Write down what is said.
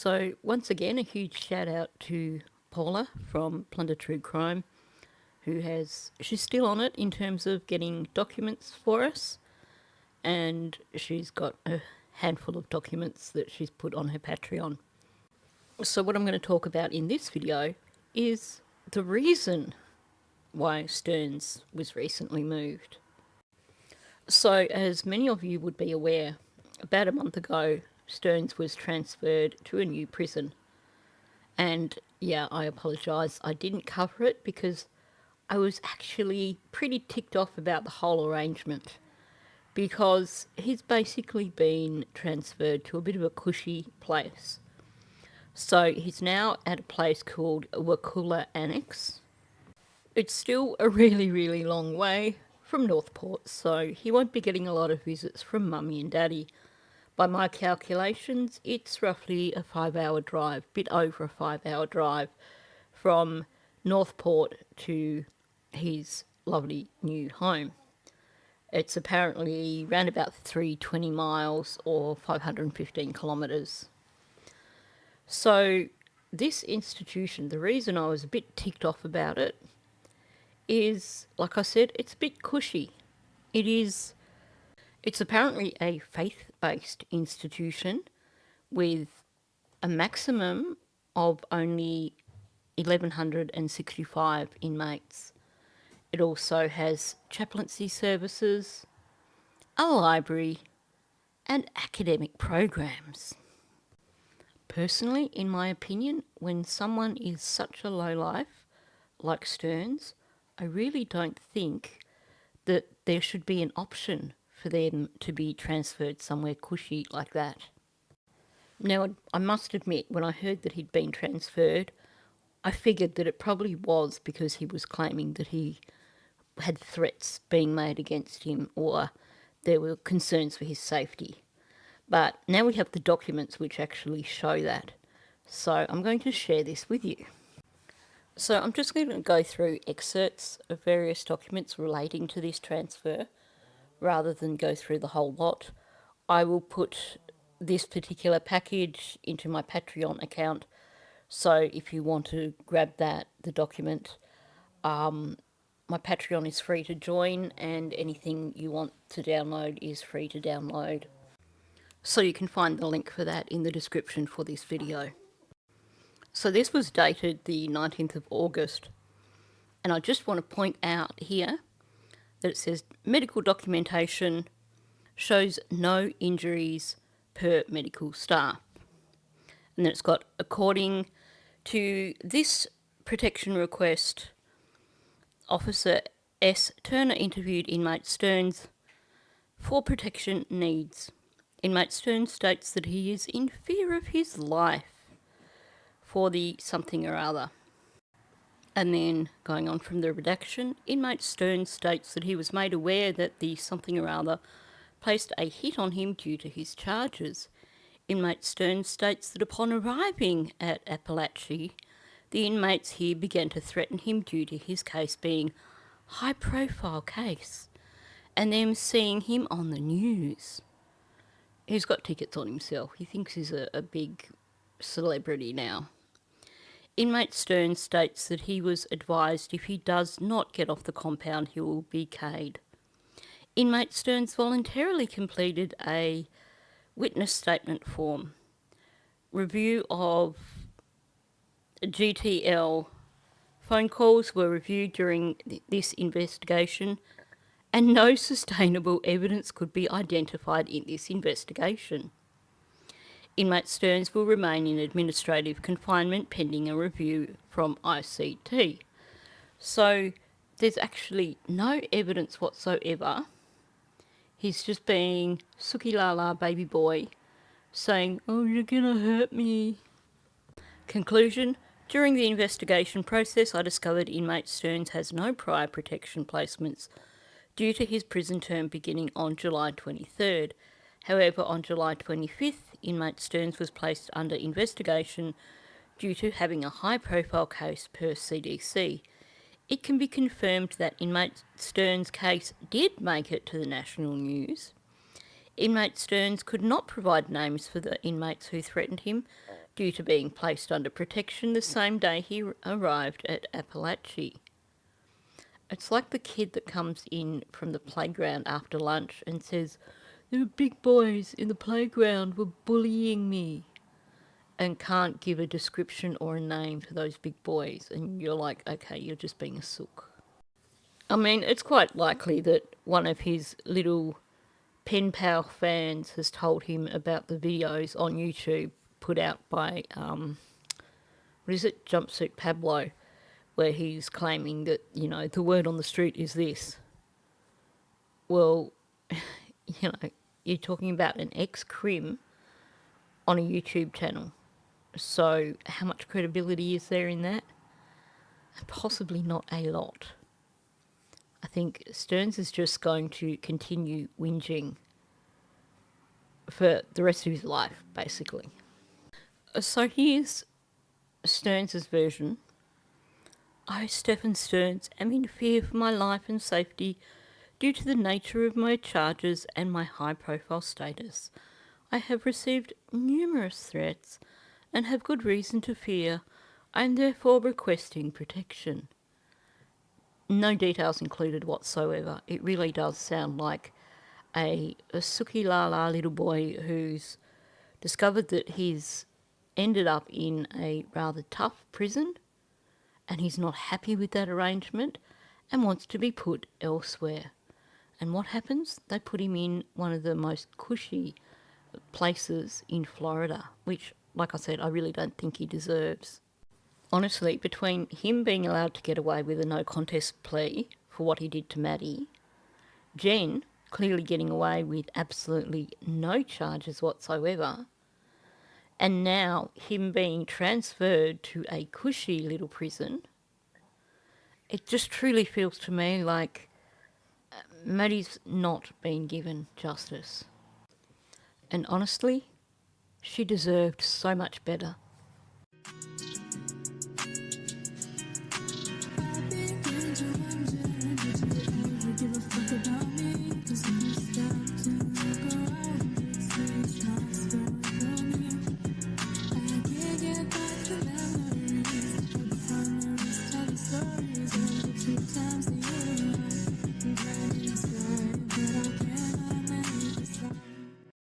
So once again, a huge shout out to Paula from Plunder True Crime, she's still on it in terms of getting documents for us, and she's got a handful of documents that she's put on her Patreon. So what I'm going to talk about in this video is the reason why Stearns was recently moved. So as many of you would be aware, about a month ago, Stearns was transferred to a new prison. And yeah, I apologise, I didn't cover it because I was actually pretty ticked off about the whole arrangement, because he's basically been transferred to a bit of a cushy place. So he's now at a place called Wakula Annex. It's still a really, really long way from Northport, so he won't be getting a lot of visits from Mummy and Daddy. By my calculations, it's roughly a 5-hour drive, bit over a 5-hour drive from Northport to his lovely new home. It's apparently around about 320 miles or 515 kilometres. So this institution, the reason I was a bit ticked off about it is, like I said, it's a bit cushy. It's apparently a faith-based institution with a maximum of only 1,165 inmates. It also has chaplaincy services, a library, and academic programs. Personally, in my opinion, when someone is such a lowlife like Stearns, I really don't think that there should be an option for them to be transferred somewhere cushy like that. Now, I must admit, when I heard that he'd been transferred, I figured that it probably was because he was claiming that he had threats being made against him or there were concerns for his safety. But now we have the documents which actually show that. So I'm going to share this with you. So I'm just going to go through excerpts of various documents relating to this transfer rather than go through the whole lot. I will put this particular package into my Patreon account, so if you want to grab the document, my Patreon is free to join, and anything you want to download is free to download. So you can find the link for that in the description for this video. So this was dated the 19th of August, and I just want to point out here that it says medical documentation shows no injuries per medical staff. And then it's got, according to this protection request, Officer S. Turner interviewed inmate Stearns for protection needs. Inmate Stearns states that he is in fear of his life for the something or other. And then, going on from the redaction, inmate Stearns states that he was made aware that the something or other placed a hit on him due to his charges. Inmate Stearns states that upon arriving at Appalachia, the inmates here began to threaten him due to his case being a high-profile case, and them seeing him on the news. He's got tickets on himself. He thinks he's a big celebrity now. Inmate Stearns states that he was advised if he does not get off the compound, he will be caned. Inmate Stearns voluntarily completed a witness statement form. Review of GTL phone calls were reviewed during this investigation, and no sustainable evidence could be identified in this investigation. Inmate Stearns will remain in administrative confinement pending a review from ICT. So there's actually no evidence whatsoever. He's just being Suki Lala baby boy, saying, "Oh, you're gonna hurt me." Conclusion: during the investigation process, I discovered inmate Stearns has no prior protection placements due to his prison term beginning on July 23rd. However, on July 25th, inmate Stearns was placed under investigation due to having a high-profile case per CDC. It can be confirmed that inmate Stearns' case did make it to the national news. Inmate Stearns could not provide names for the inmates who threatened him, due to being placed under protection the same day he arrived at Appalachia. It's like the kid that comes in from the playground after lunch and says, "The big boys in the playground were bullying me," and can't give a description or a name to those big boys. And you're like, okay, you're just being a sook. I mean, it's quite likely that one of his little pen pal fans has told him about the videos on YouTube put out by, what is it, Jumpsuit Pablo, where he's claiming that, the word on the street is this. Well, you're talking about an ex-crim on a YouTube channel. So how much credibility is there in that? Possibly not a lot. I think Stearns is just going to continue whinging for the rest of his life, basically. So here's Stearns' version. I, Stephen Stearns, am in fear for my life and safety due to the nature of my charges and my high-profile status. I have received numerous threats and have good reason to fear. I am therefore requesting protection. No details included whatsoever. It really does sound like a sookie la la little boy who's discovered that he's ended up in a rather tough prison and he's not happy with that arrangement and wants to be put elsewhere. And what happens? They put him in one of the most cushy places in Florida, which, like I said, I really don't think he deserves. Honestly, between him being allowed to get away with a no contest plea for what he did to Maddie, Jen clearly getting away with absolutely no charges whatsoever, and now him being transferred to a cushy little prison, it just truly feels to me like Maddie's not been given justice. And honestly, she deserved so much better.